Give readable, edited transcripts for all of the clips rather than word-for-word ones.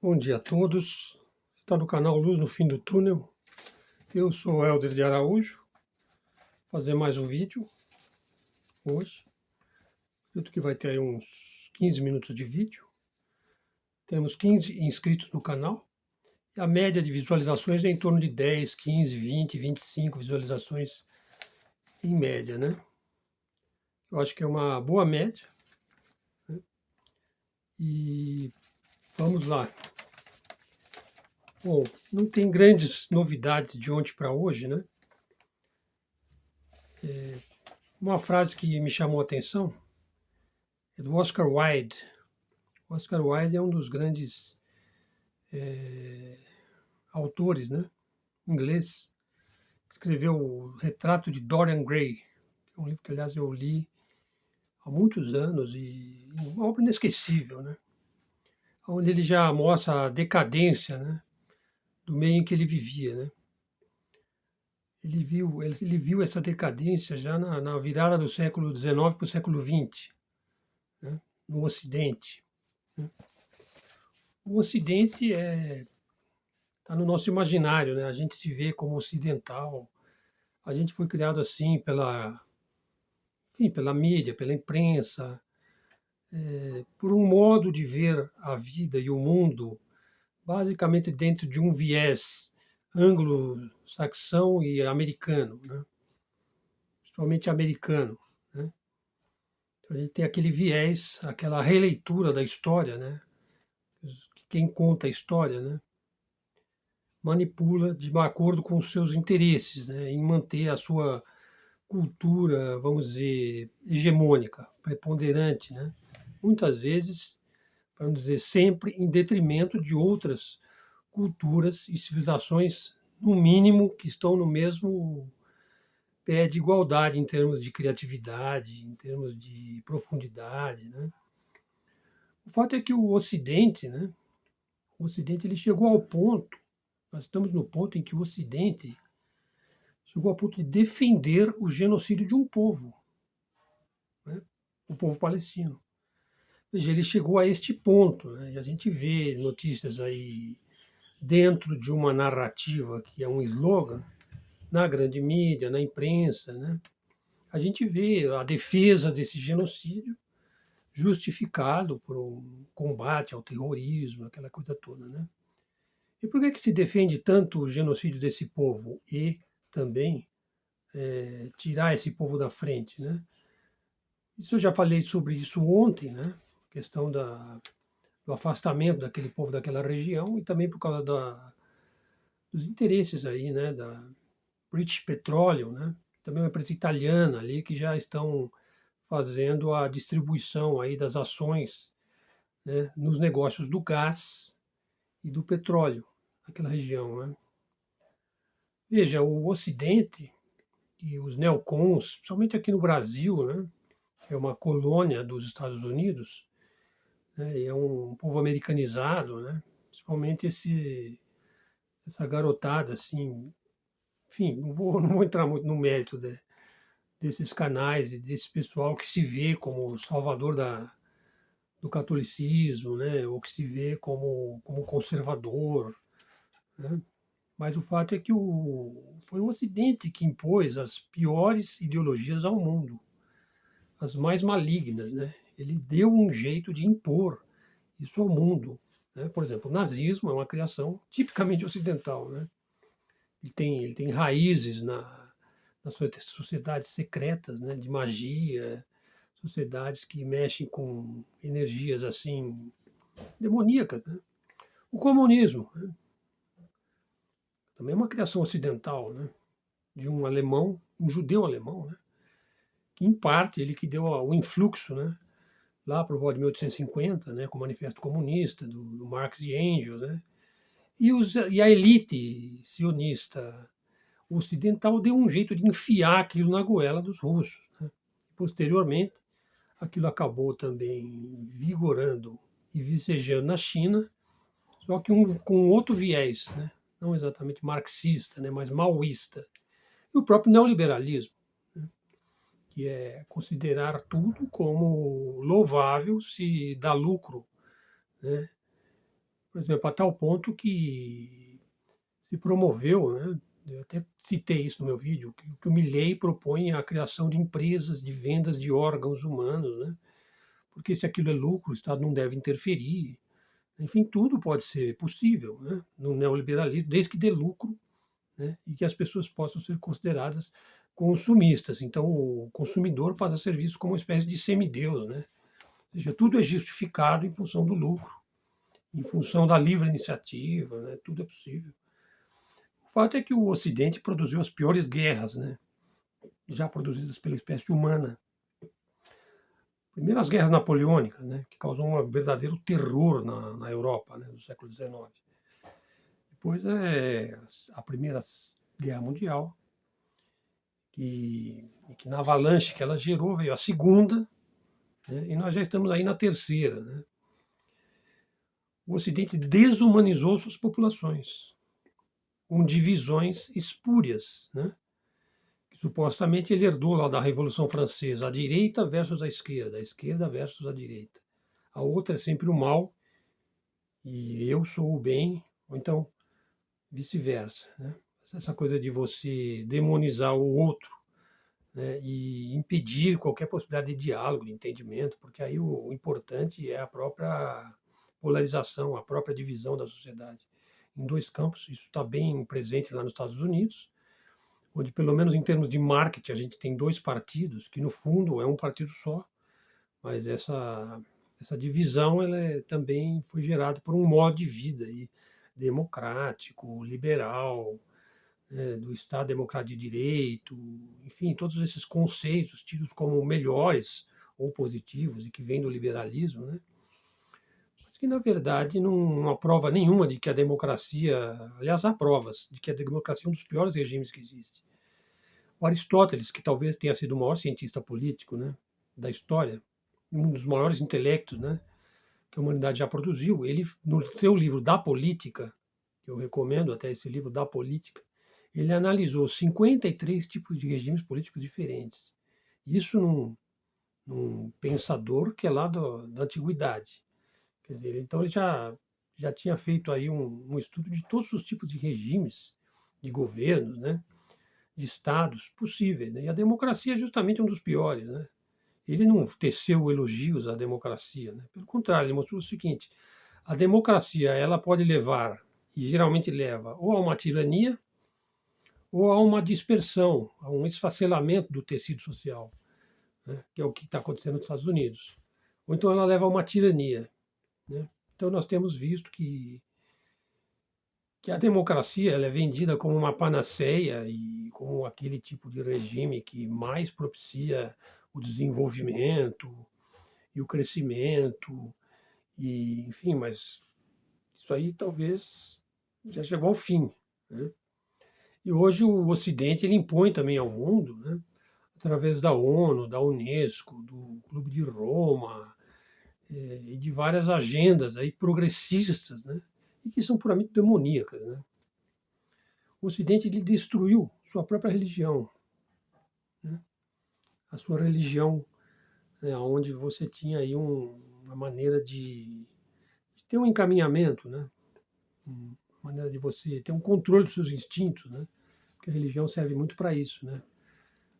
Bom dia a todos. Está no canal Luz no Fim do Túnel. Eu sou o Helder de Araújo. Vou fazer mais um vídeo hoje. Acredito que vai ter aí uns 15 minutos de vídeo. Temos 15 inscritos no canal. E a média de visualizações é em torno de 10, 15, 20, 25 visualizações em média, né? Eu acho que é uma boa média. Né? E vamos lá. Bom, não tem grandes novidades de ontem para hoje, né? Uma frase que me chamou a atenção é do Oscar Wilde. O Oscar Wilde é um dos grandes autores, né, inglês, que escreveu o Retrato de Dorian Gray, que é um livro que, aliás, eu li há muitos anos e uma obra inesquecível, né, onde ele já mostra a decadência, né, do meio em que ele vivia, né. Ele viu essa decadência já na virada do século XIX para o século XX, né, no Ocidente. Né. O Ocidente está no nosso imaginário, né? A gente se vê como ocidental, a gente foi criado assim pela mídia, pela imprensa, por um modo de ver a vida e o mundo, basicamente dentro de um viés anglo-saxão e americano, né? Principalmente americano, né? Então, a gente tem aquele viés, aquela releitura da história, né? Quem conta a história, né, manipula de acordo com os seus interesses, né, em manter a sua cultura, vamos dizer, hegemônica, preponderante, né? Muitas vezes, para não dizer sempre, em detrimento de outras culturas e civilizações, no mínimo, que estão no mesmo pé de igualdade em termos de criatividade, em termos de profundidade, né? O fato é que o Ocidente, né? O Ocidente ele chegou ao ponto, nós estamos no ponto em que o Ocidente chegou ao ponto de defender o genocídio de um povo, né? O povo palestino. Veja, ele chegou a este ponto, né? E a gente vê notícias aí dentro de uma narrativa que é um slogan, na grande mídia, na imprensa, né? A gente vê a defesa desse genocídio justificado por um combate ao terrorismo, aquela coisa toda, né? E por que se defende tanto o genocídio desse povo e também tirar esse povo da frente, né? Isso eu já falei sobre isso ontem, né? A questão do afastamento daquele povo daquela região e também por causa dos interesses aí, né? Da British Petroleum, né? Também uma empresa italiana ali que já estão fazendo a distribuição aí das ações, né? Nos negócios do gás e do petróleo naquela região, né? Veja, o Ocidente e os neocons, principalmente aqui no Brasil, né? Que é uma colônia dos Estados Unidos, né? E é um povo americanizado, né? Principalmente essa garotada, assim, enfim, não vou entrar muito no mérito desses canais e desse pessoal que se vê como salvador do catolicismo, né? Ou que se vê como conservador, né? Mas o fato é que foi o Ocidente que impôs as piores ideologias ao mundo, as mais malignas, né? Ele deu um jeito de impor isso ao mundo, né? Por exemplo, o nazismo é uma criação tipicamente ocidental, né? Ele tem raízes nas sociedades secretas, né? De magia, sociedades que mexem com energias assim demoníacas, né? O comunismo, né? Também é uma criação ocidental, né? De um alemão, um judeu alemão, né? Que em parte ele que deu o influxo, né? Lá por volta de 1850, né? Com o Manifesto Comunista do Marx e Engels, né? E a elite sionista ocidental deu um jeito de enfiar aquilo na goela dos russos, né? Posteriormente, aquilo acabou também vigorando e vicejando na China, só que com outro viés, né? Não exatamente marxista, né? Mas maoísta. E o próprio neoliberalismo, né? Que é considerar tudo como louvável se dá lucro, né? Por exemplo, a tal ponto que se promoveu, né, eu até citei isso no meu vídeo, que o Milei propõe a criação de empresas de vendas de órgãos humanos, né, porque se aquilo é lucro, o Estado não deve interferir. Enfim, tudo pode ser possível, né, no neoliberalismo, desde que dê lucro, né, e que as pessoas possam ser consideradas consumistas. Então, o consumidor passa a ser visto como uma espécie de semideus, né? Ou seja, tudo é justificado em função do lucro, em função da livre iniciativa, né? Tudo é possível. O fato é que o Ocidente produziu as piores guerras, né? Já produzidas pela espécie humana. Primeiro as guerras napoleônicas, né? Que causou um verdadeiro terror na Europa, né? No século XIX. Depois a Primeira Guerra Mundial, que na avalanche que ela gerou veio a Segunda, né? E nós já estamos aí na Terceira, né? O Ocidente desumanizou suas populações, com divisões espúrias, né? Que supostamente ele herdou lá da Revolução Francesa, a direita versus a esquerda versus a direita. A outra é sempre o mal e eu sou o bem, ou então vice-versa, né? Essa coisa de você demonizar o outro, né, e impedir qualquer possibilidade de diálogo, de entendimento, porque aí o importante é a própria polarização, a própria divisão da sociedade em dois campos. Isso está bem presente lá nos Estados Unidos, onde, pelo menos em termos de marketing, a gente tem dois partidos, que no fundo é um partido só, mas essa divisão também foi gerada por um modo de vida aí, democrático, liberal, do Estado Democrático de Direito, enfim, todos esses conceitos tidos como melhores ou positivos e que vêm do liberalismo, né? Mas que, na verdade, não há prova nenhuma de que a democracia, aliás, há provas de que a democracia é um dos piores regimes que existe. O Aristóteles, que talvez tenha sido o maior cientista político, né, da história, um dos maiores intelectos, né, que a humanidade já produziu, ele, no seu livro Da Política, que eu recomendo até esse livro Da Política, ele analisou 53 tipos de regimes políticos diferentes. Isso num pensador que é lá da antiguidade. Quer dizer, então ele já tinha feito aí um estudo de todos os tipos de regimes, de governos, né, de estados possíveis. Né? E a democracia é justamente um dos piores. Né? Ele não teceu elogios à democracia. Né? Pelo contrário, ele mostrou o seguinte: a democracia ela pode levar, e geralmente leva, ou a uma tirania, ou a uma dispersão, a um esfacelamento do tecido social, né? Que é o que está acontecendo nos Estados Unidos. Ou então ela leva a uma tirania. Né? Então nós temos visto que a democracia ela é vendida como uma panaceia e como aquele tipo de regime que mais propicia o desenvolvimento e o crescimento, e, enfim, mas isso aí talvez já chegou ao fim. Né? E hoje o Ocidente ele impõe também ao mundo, né, através da ONU, da Unesco, do Clube de Roma, e de várias agendas aí progressistas, né, e que são puramente demoníacas. Né? O Ocidente ele destruiu sua própria religião, né? A sua religião, né, onde você tinha aí uma maneira de ter um encaminhamento, né? Uma maneira de você ter um controle dos seus instintos, né? Porque a religião serve muito para isso, né?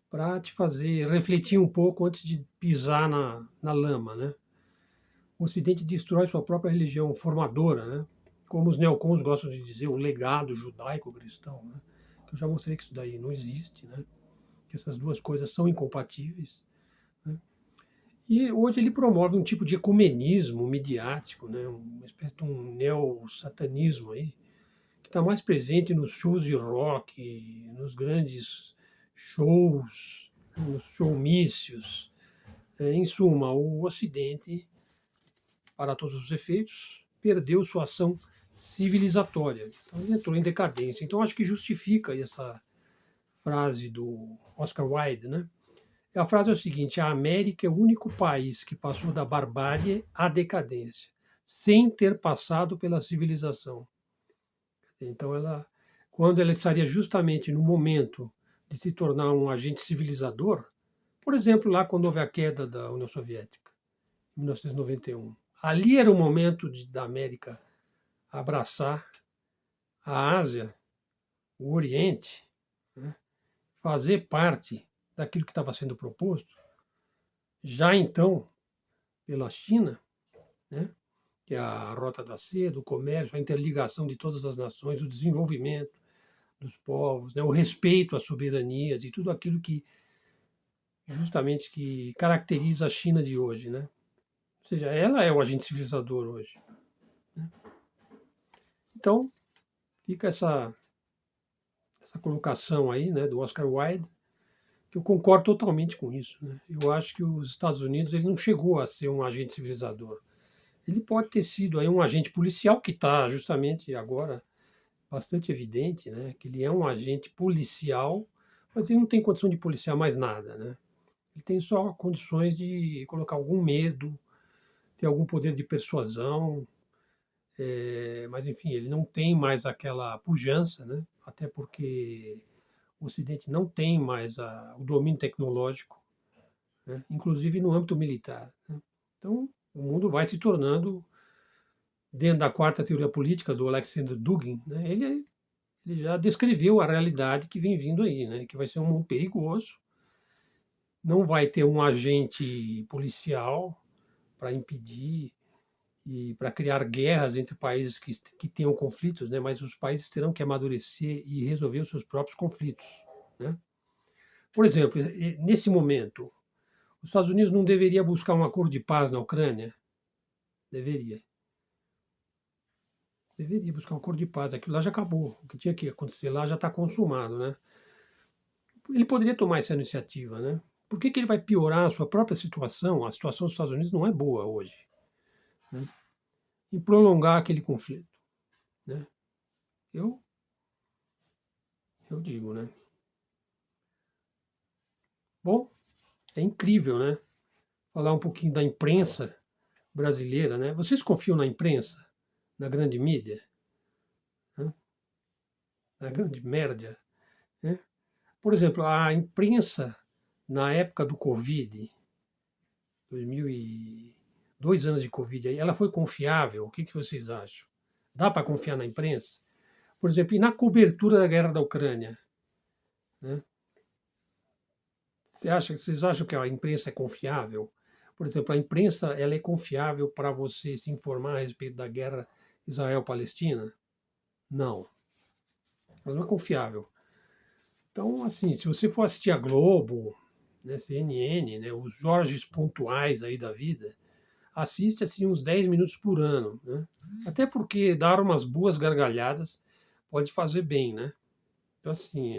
Para te fazer refletir um pouco antes de pisar na lama, né? O Ocidente destrói sua própria religião formadora, né? Como os neocons gostam de dizer, o legado judaico-cristão, né? Eu já mostrei que isso daí não existe, né? Que essas duas coisas são incompatíveis. Né? E hoje ele promove um tipo de ecumenismo midiático, né? Uma espécie de um neo-satanismo aí, que está mais presente nos shows de rock, nos grandes shows, nos showmícios. Em suma, o Ocidente, para todos os efeitos, perdeu sua ação civilizatória. Então, ele entrou em decadência. Então, acho que justifica essa frase do Oscar Wilde, né? A frase é o seguinte: a América é o único país que passou da barbárie à decadência, sem ter passado pela civilização. Então, quando ela estaria justamente no momento de se tornar um agente civilizador, por exemplo, lá quando houve a queda da União Soviética, em 1991, ali era o momento da América abraçar a Ásia, o Oriente, né, fazer parte daquilo que estava sendo proposto, já então pela China, né, que é a Rota da Seda, o comércio, a interligação de todas as nações, o desenvolvimento dos povos, né, o respeito às soberanias e tudo aquilo que justamente que caracteriza a China de hoje, né? Ou seja, ela é o agente civilizador hoje. Né? Então, fica essa colocação aí, né, do Oscar Wilde, que eu concordo totalmente com isso. Né? Eu acho que os Estados Unidos ele não chegou a ser um agente civilizador. Ele pode ter sido aí um agente policial, que está justamente agora bastante evidente, né, que ele é um agente policial, mas ele não tem condição de policiar mais nada. Né? Ele tem só condições de colocar algum medo, ter algum poder de persuasão, mas enfim, ele não tem mais aquela pujança, né? Até porque o Ocidente não tem mais o domínio tecnológico, né? Inclusive no âmbito militar. Né? Então, o mundo vai se tornando, dentro da quarta teoria política do Alexander Dugin, né? Ele já descreveu a realidade que vem vindo aí, né? Que vai ser um mundo perigoso, não vai ter um agente policial para impedir e para criar guerras entre países que tenham conflitos, né? Mas os países terão que amadurecer e resolver os seus próprios conflitos. Né? Por exemplo, nesse momento, os Estados Unidos não deveria buscar um acordo de paz na Ucrânia? Deveria. Deveria buscar um acordo de paz. Aquilo lá já acabou. O que tinha que acontecer lá já está consumado. Né? Ele poderia tomar essa iniciativa. Né? Por que ele vai piorar a sua própria situação? A situação dos Estados Unidos não é boa hoje. Né? E prolongar aquele conflito. Né? Eu, eu digo, né? Bom, é incrível, né? Falar um pouquinho da imprensa brasileira, né? Vocês confiam na imprensa, na grande mídia, né? Na grande média, né? Por exemplo, a imprensa na época do Covid, 2 anos de Covid, aí, ela foi confiável? O que vocês acham? Dá para confiar na imprensa? Por exemplo, e na cobertura da guerra da Ucrânia, né? Vocês acham que a imprensa é confiável? Por exemplo, a imprensa ela é confiável para você se informar a respeito da guerra Israel-Palestina? Não, ela não é confiável. Então, assim, se você for assistir a Globo, né, CNN, né, os Jorges pontuais aí da vida, assiste assim uns 10 minutos por ano, né? Até porque dar umas boas gargalhadas pode fazer bem, né? Então, assim,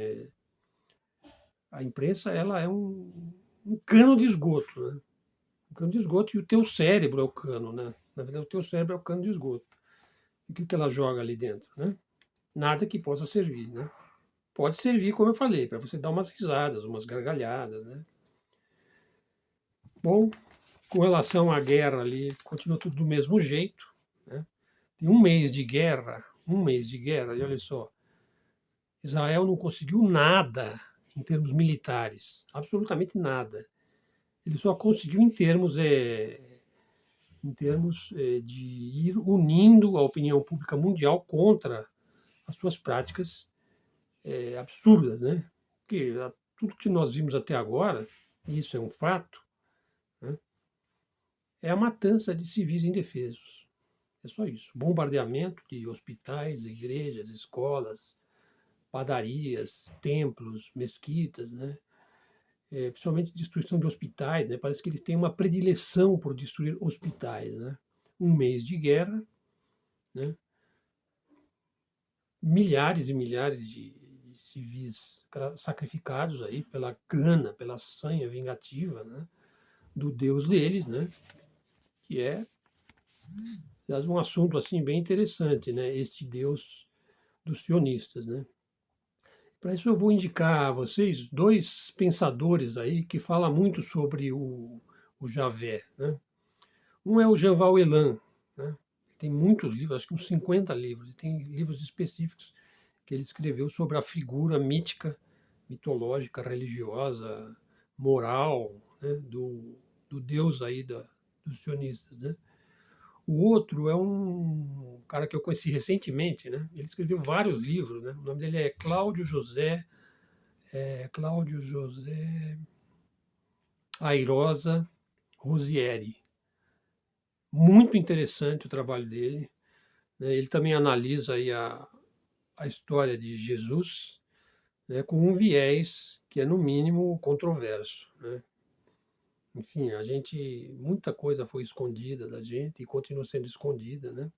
a imprensa ela é um cano de esgoto, né? Um cano de esgoto e o teu cérebro é o cano, né? Na verdade, o teu cérebro é o cano de esgoto. E o que ela joga ali dentro, né? Nada que possa servir, né? Pode servir, como eu falei, para você dar umas risadas, umas gargalhadas, né? Bom, com relação à guerra ali, continua tudo do mesmo jeito, né? Tem um mês de guerra, e olha só, Israel não conseguiu nada em termos militares, absolutamente nada. Ele só conseguiu em termos de ir unindo a opinião pública mundial contra as suas práticas absurdas, né? Porque tudo que nós vimos até agora, e isso é um fato, né, é a matança de civis indefesos. É só isso. Bombardeamento de hospitais, igrejas, escolas, padarias, templos, mesquitas, né? Principalmente destruição de hospitais, né? Parece que eles têm uma predileção por destruir hospitais, né? Um mês de guerra, né? Milhares e milhares de civis sacrificados aí pela gana, pela sanha vingativa, né? Do Deus deles, né? Que é um assunto assim bem interessante, né? Este Deus dos sionistas, né? Para isso eu vou indicar a vocês dois pensadores aí que falam muito sobre o Javé, né? Um é o Jean Elan, né? Tem muitos livros, acho que uns 50 livros, e tem livros específicos que ele escreveu sobre a figura mítica, mitológica, religiosa, moral, né? do Deus aí dos sionistas, né? O outro é um cara que eu conheci recentemente, né? Ele escreveu vários livros, né? O nome dele é Cláudio José Airosa Rosieri. Muito interessante o trabalho dele, né? Ele também analisa aí a história de Jesus, né, com um viés que é, no mínimo, controverso, né? Enfim, muita coisa foi escondida da gente e continua sendo escondida, né?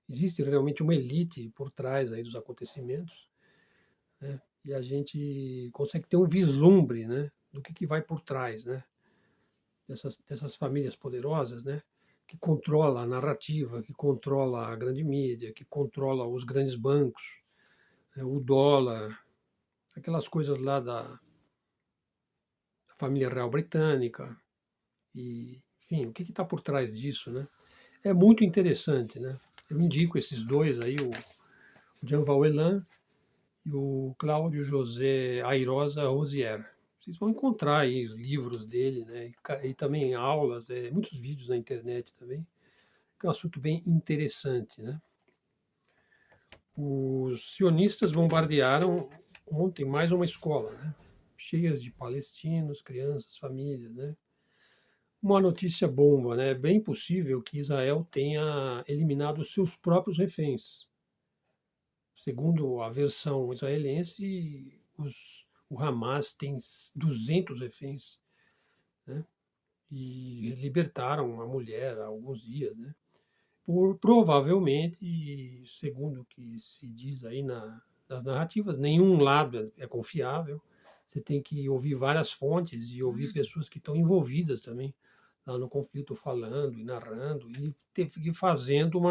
Existe realmente uma elite por trás aí dos acontecimentos, né? E a gente consegue ter um vislumbre, né, do que vai por trás, né, dessas famílias poderosas, né, que controla a narrativa, que controla a grande mídia, que controla os grandes bancos, né, o dólar, aquelas coisas lá da família real britânica e, enfim, o que está por trás disso, né? É muito interessante, né? Eu indico esses dois aí, o Jean Valjean e o Cláudio José Airosa Rosier. Vocês vão encontrar aí os livros dele, né? E também aulas, muitos vídeos na internet também, que é um assunto bem interessante, né? Os sionistas bombardearam ontem mais uma escola, né? Cheias de palestinos, crianças, famílias, né? Uma notícia bomba, né? É bem possível que Israel tenha eliminado os seus próprios reféns. Segundo a versão israelense, o Hamas tem 200 reféns, né? E libertaram a mulher há alguns dias, né? Provavelmente, segundo o que se diz aí nas narrativas, nenhum lado é confiável. Você tem que ouvir várias fontes e ouvir pessoas que estão envolvidas também lá no conflito, falando e narrando e fazendo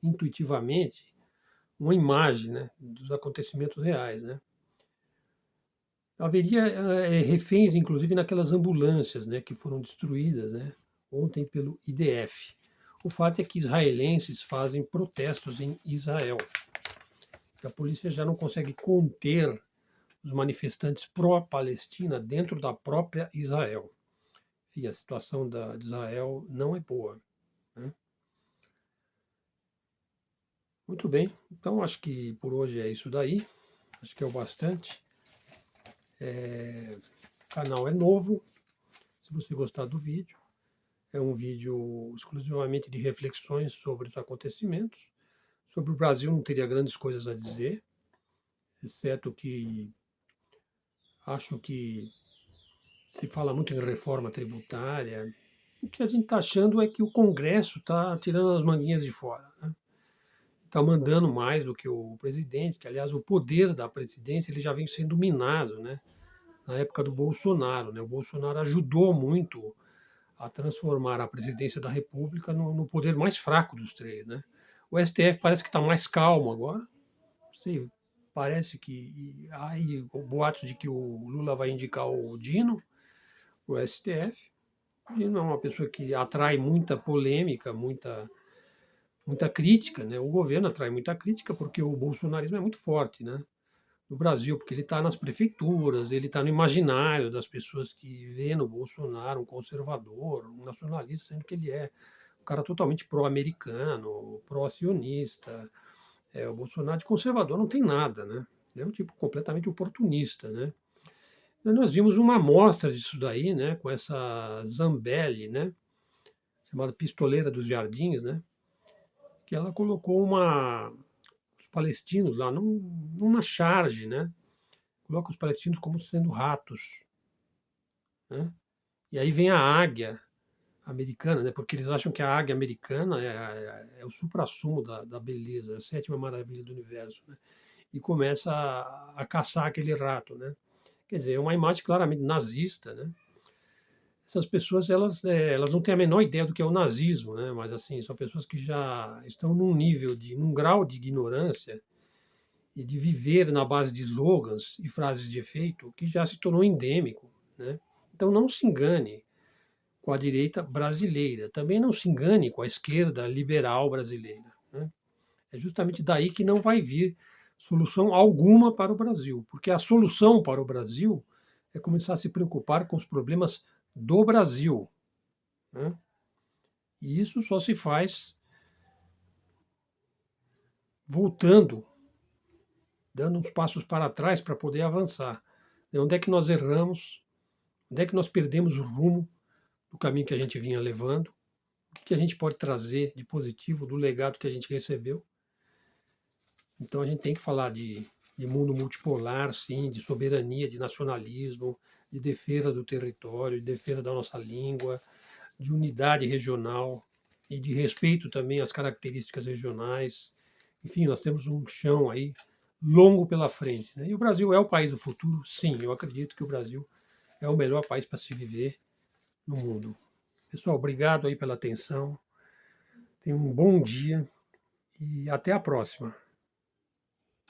intuitivamente uma imagem, né, dos acontecimentos reais, né? Haveria reféns, inclusive, naquelas ambulâncias, né, que foram destruídas, né, ontem pelo IDF. O fato é que israelenses fazem protestos em Israel. A polícia já não consegue conter os manifestantes pró-Palestina dentro da própria Israel. Enfim, a situação de Israel não é boa, né? Muito bem, então acho que por hoje é isso daí. Acho que é o bastante. O canal é novo. Se você gostar do vídeo, é um vídeo exclusivamente de reflexões sobre os acontecimentos. Sobre o Brasil não teria grandes coisas a dizer, exceto que acho que se fala muito em reforma tributária. O que a gente está achando é que o Congresso está tirando as manguinhas de fora, né? Está mandando mais do que o presidente, que aliás o poder da presidência ele já vem sendo minado, né? Na época do Bolsonaro, né? O Bolsonaro ajudou muito a transformar a presidência da República no poder mais fraco dos três, né? O STF parece que está mais calmo agora. Não sei, parece que há aí o boato de que o Lula vai indicar o Dino para o STF. O Dino é uma pessoa que atrai muita polêmica, muita crítica, né? O governo atrai muita crítica porque o bolsonarismo é muito forte, né? No Brasil, porque ele está nas prefeituras, ele está no imaginário das pessoas que vê no Bolsonaro um conservador, um nacionalista, sendo que ele é um cara totalmente pró-americano, pró-sionista. O Bolsonaro de conservador não tem nada, né? Ele é um tipo completamente oportunista, né? E nós vimos uma amostra disso daí, né? Com essa Zambelli, né? Chamada Pistoleira dos Jardins, né? Que ela colocou os palestinos lá numa charge, né? Coloca os palestinos como sendo ratos, né? E aí vem a águia americana, né? Porque eles acham que a águia americana é o suprassumo da beleza, a sétima maravilha do universo, né? E começa a caçar aquele rato, né? Quer dizer, é uma imagem claramente nazista, né? Essas pessoas, elas não têm a menor ideia do que é o nazismo, né? Mas, assim, são pessoas que já estão num grau de ignorância e de viver na base de slogans e frases de efeito que já se tornou endêmico, né? Então, não se engane com a direita brasileira, também não se engane com a esquerda liberal brasileira, né? É justamente daí que não vai vir solução alguma para o Brasil, porque a solução para o Brasil é começar a se preocupar com os problemas do Brasil, né? E isso só se faz voltando, dando uns passos para trás para poder avançar. Onde é que nós erramos? Onde é que nós perdemos o rumo do caminho que a gente vinha levando? O que a gente pode trazer de positivo do legado que a gente recebeu? Então a gente tem que falar de mundo multipolar, sim, de soberania, de nacionalismo, de defesa do território, de defesa da nossa língua, de unidade regional e de respeito também às características regionais. Enfim, nós temos um chão aí longo pela frente, né? E o Brasil é o país do futuro? Sim, eu acredito que o Brasil é o melhor país para se viver no mundo. Pessoal, obrigado aí pela atenção. Tenham um bom dia e até a próxima.